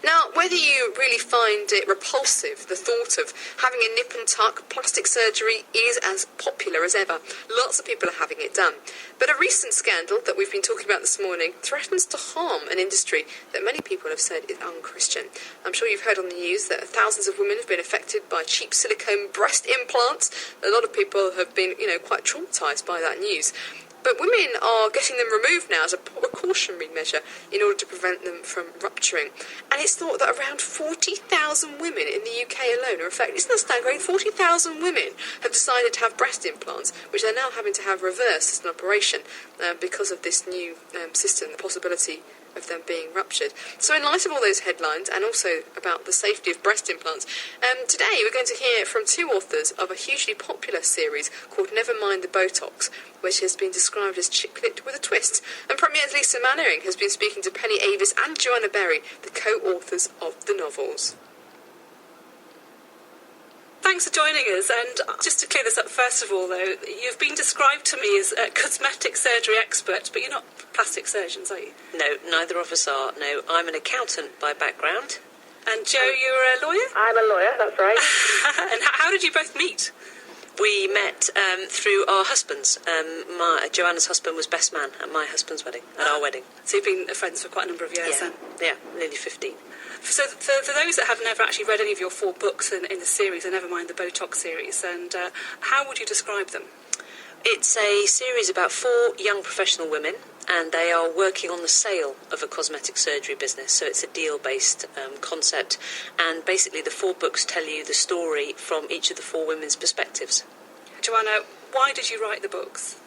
Now, whether you really find it repulsive, the thought of having a nip and tuck, plastic surgery is as popular as ever. Lots of people are having it done. But a recent scandal that we've been talking about this morning threatens to harm an industry that many people have said is unchristian. I'm sure you've heard on the news that thousands of women have been affected by cheap silicone breast implants. A lot of people have been, quite traumatised by that news. But women are getting them removed now as a precautionary measure in order to prevent them from rupturing. And it's thought that around 40,000 women in the UK alone are affected. Isn't that staggering? 40,000 women have decided to have breast implants, which they're now having to have reversed as an operation because of this new system, the possibility of them being ruptured. So in light of all those headlines, and also about the safety of breast implants, today we're going to hear from two authors of a hugely popular series called Never Mind the Botox, which has been described as chick lit with a twist. And Premier's Lisa Mannering has been speaking to Penny Avis and Joanna Berry, the co-authors of the novels. Thanks for joining us, and just to clear this up first of all though, you've been described to me as a cosmetic surgery expert, but you're not plastic surgeons, are you? No, neither of us are. No, I'm an accountant by background. And Jo, you're a lawyer? I'm a lawyer, that's right. And how did you both meet? We met through our husbands. Joanna's husband was best man at my husband's wedding, at our wedding. So you've been friends for quite a number of years then? Yeah, nearly 15. So for those that have never actually read any of your 4 books in the series, and never mind the Botox series, and how would you describe them? It's a series about 4 young professional women, and they are working on the sale of a cosmetic surgery business. So it's a deal-based concept, and basically the 4 books tell you the story from each of the 4 women's perspectives. Joanna, why did you write the books?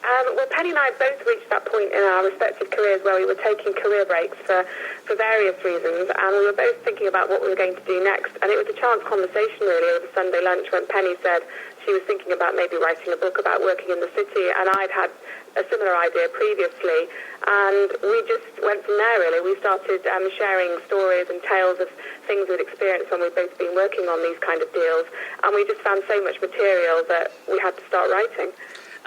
Well, Penny and I both reached that point in our respective careers where we were taking career breaks for various reasons, and we were both thinking about what we were going to do next. And it was a chance conversation, really, over Sunday lunch when Penny said she was thinking about maybe writing a book about working in the city, and I'd had a similar idea previously. And we just went from there, really. We started sharing stories and tales of things we'd experienced when we'd both been working on these kind of deals, and we just found so much material that we had to start writing.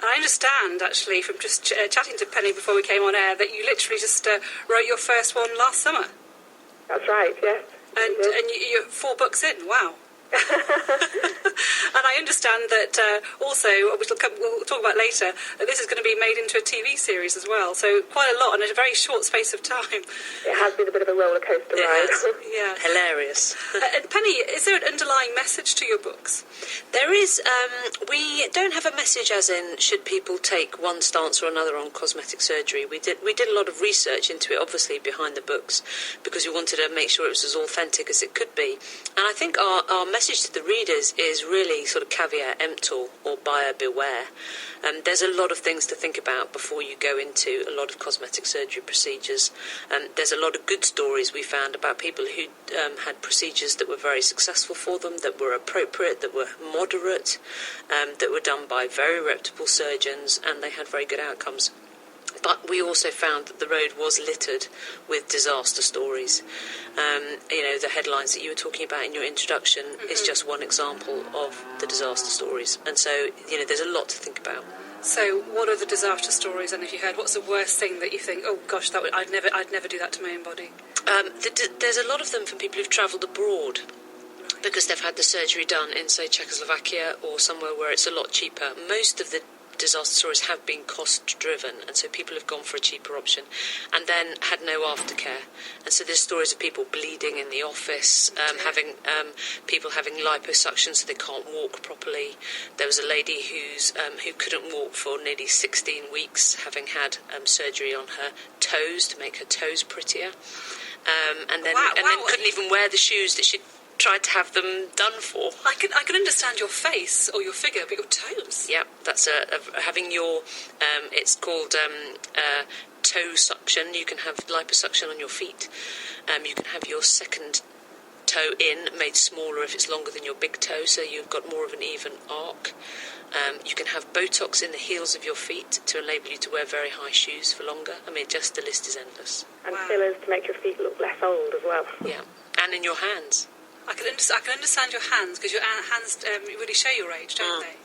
I understand, actually, from just chatting to Penny before we came on air, that you literally just wrote your first one last summer. That's right, yes. And you're 4 books in, wow. And I understand that also, we'll talk about later, that this is going to be made into a TV series as well. So quite a lot in a very short space of time. It has been a bit of a roller coaster ride. Yeah. Hilarious. And Penny, is there an underlying message to your books? There is. We don't have a message as in should people take one stance or another on cosmetic surgery. We did a lot of research into it, obviously, behind the books, because we wanted to make sure it was as authentic as it could be. And I think our message to the readers is really sort of caveat emptor, or buyer beware. There's a lot of things to think about before you go into a lot of cosmetic surgery procedures. There's a lot of good stories we found about people who had procedures that were very successful for them, that were appropriate, that were moderate, that were done by very reputable surgeons, and they had very good outcomes. But we also found that the road was littered with disaster stories. The headlines that you were talking about in your introduction is just one example of the disaster stories. And so, there's a lot to think about. So what are the disaster stories? And if you heard, what's the worst thing that you think, oh gosh, I'd never do that to my own body? There's a lot of them from people who've travelled abroad, because they've had the surgery done in, say, Czechoslovakia or somewhere where it's a lot cheaper. Most of the disaster stories have been cost-driven, and so people have gone for a cheaper option and then had no aftercare. And so there's stories of people bleeding in the office, people having liposuction so they can't walk properly. There was a lady who couldn't walk for nearly 16 weeks, having had surgery on her toes to make her toes prettier, and then couldn't even wear the shoes that she'd tried to have them done for. I can understand your face or your figure, but your toes. Yeah, that's having your. It's called toe suction. You can have liposuction on your feet. You can have your second toe made smaller if it's longer than your big toe, so you've got more of an even arc. You can have Botox in the heels of your feet to enable you to wear very high shoes for longer. I mean, just the list is endless. And fillers to make your feet look less old as well. Yeah, and in your hands. I can understand your hands, because your hands really show your age, don't they?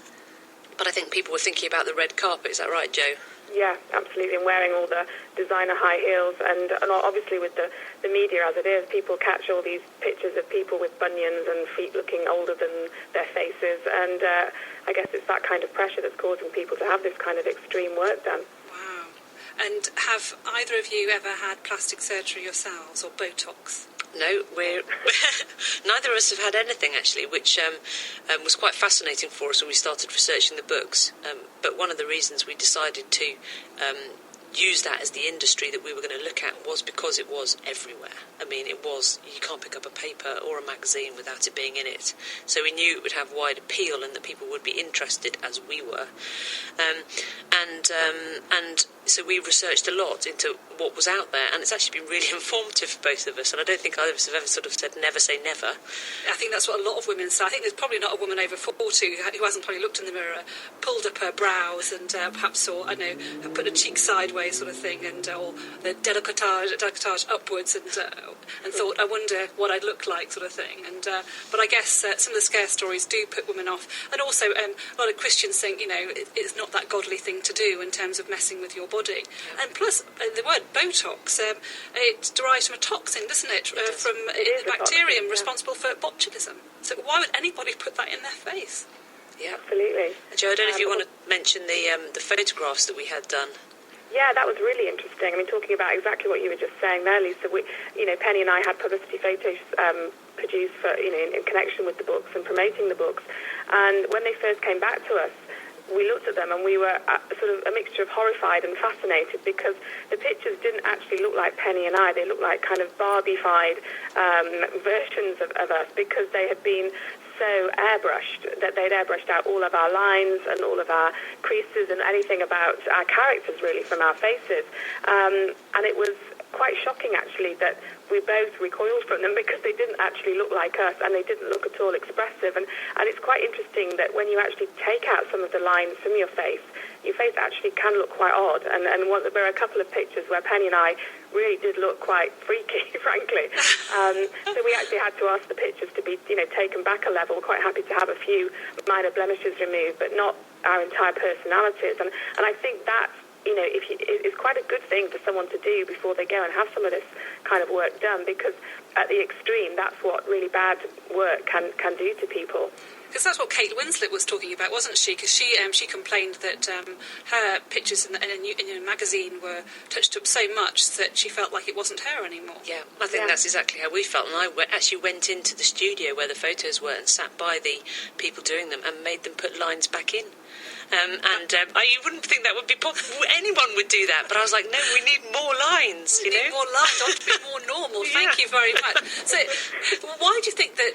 But I think people were thinking about the red carpet. Is that right, Jo? Yeah, absolutely, and wearing all the designer high heels, and obviously with the media as it is, people catch all these pictures of people with bunions and feet looking older than their faces, and I guess it's that kind of pressure that's causing people to have this kind of extreme work done. Wow. And have either of you ever had plastic surgery yourselves, or Botox? No, neither of us have had anything, actually, which was quite fascinating for us when we started researching the books. But one of the reasons we decided to use that as the industry that we were going to look at was because it was everywhere. I mean, you can't pick up a paper or a magazine without it being in it. So we knew it would have wide appeal and that people would be interested, as we were. And so we researched a lot into what was out there, and it's actually been really informative for both of us, and I don't think either of us have ever sort of said never say never. I think that's what a lot of women say. I think there's probably not a woman over 40 who hasn't probably looked in the mirror, pulled up her brows, and perhaps saw, I don't know, put a cheek sideways sort of thing, and or the decolletage upwards, and thought, I wonder what I'd look like, sort of thing. And but I guess some of the scare stories do put women off, and also a lot of Christians think, it's not that godly thing to do in terms of messing with your body. And plus, the word Botox, it derives from a toxin, doesn't it? From a bacterium responsible for botulism. So why would anybody put that in their face? Yeah, absolutely. Joe, I don't know if you want to mention the photographs that we had done. Yeah, that was really interesting. I mean, talking about exactly what you were just saying there, Lisa, Penny and I had publicity photos produced for, in connection with the books and promoting the books. And when they first came back to us, we looked at them and we were sort of a mixture of horrified and fascinated, because the pictures didn't actually look like Penny and I. They looked like kind of Barbie-fied versions of us, because they had been so airbrushed, that they'd airbrushed out all of our lines and all of our creases and anything about our characters, really, from our faces. And it was quite shocking, actually, that we both recoiled from them, because they didn't actually look like us, and they didn't look at all expressive. And it's quite interesting that when you actually take out some of the lines from your face actually can look quite odd. And there are a couple of pictures where Penny and I really did look quite freaky, frankly. So we actually had to ask the pictures to be, taken back a level. We're quite happy to have a few minor blemishes removed, but not our entire personalities. And I think that's, it's quite a good thing for someone to do before they go and have some of this kind of work done, because at the extreme, that's what really bad work can do to people. Because that's what Kate Winslet was talking about, wasn't she? Because she complained that her pictures in a magazine were touched up so much that she felt like it wasn't her anymore. Yeah, I think that's exactly how we felt. And I actually went into the studio where the photos were and sat by the people doing them and made them put lines back in. You wouldn't think that would be possible. Anyone would do that, but I was like, no, we need more lines. We need more lines. I want to be more normal. Thank you very much. So, why do you think that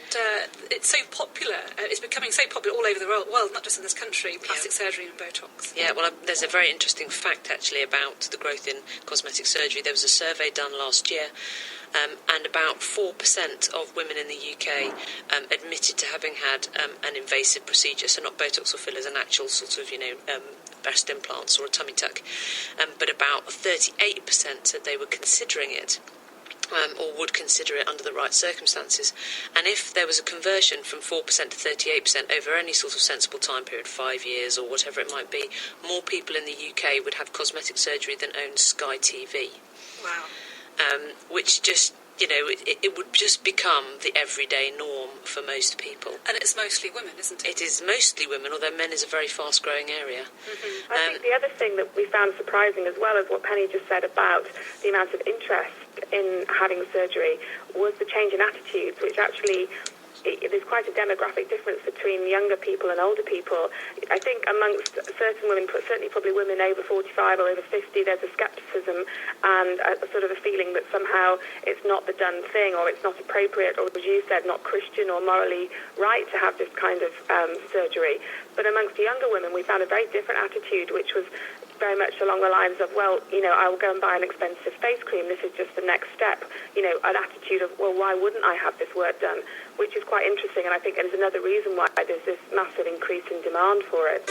it's so popular? It's becoming so popular all over the world, not just in this country. Plastic surgery and Botox. Yeah, well, there's a very interesting fact actually about the growth in cosmetic surgery. There was a survey done last year. And about 4% of women in the UK admitted to having had an invasive procedure, so not Botox or fillers, an actual sort of, breast implants or a tummy tuck. But about 38% said they were considering it. Or would consider it under the right circumstances. And if there was a conversion from 4% to 38% over any sort of sensible time period, 5 years or whatever it might be, more people in the UK would have cosmetic surgery than own Sky TV. Wow. Which just, it would just become the everyday norm for most people. And it's mostly women, isn't it? It is mostly women, although men is a very fast-growing area. Mm-hmm. I think the other thing that we found surprising as well as what Penny just said about the amount of interest in having surgery was the change in attitudes, which actually there's quite a demographic difference between younger people and older people. I think amongst certain women, certainly probably women over 45 or over 50, there's a scepticism and a sort of a feeling that somehow it's not the done thing, or it's not appropriate, or as you said, not Christian or morally right to have this kind of surgery. But amongst younger women, we found a very different attitude, which was very much along the lines of, well, I will go and buy an expensive face cream. This is just the next step. An attitude of, well, why wouldn't I have this work done? Which is quite interesting, and I think it is another reason why there's this massive increase in demand for it.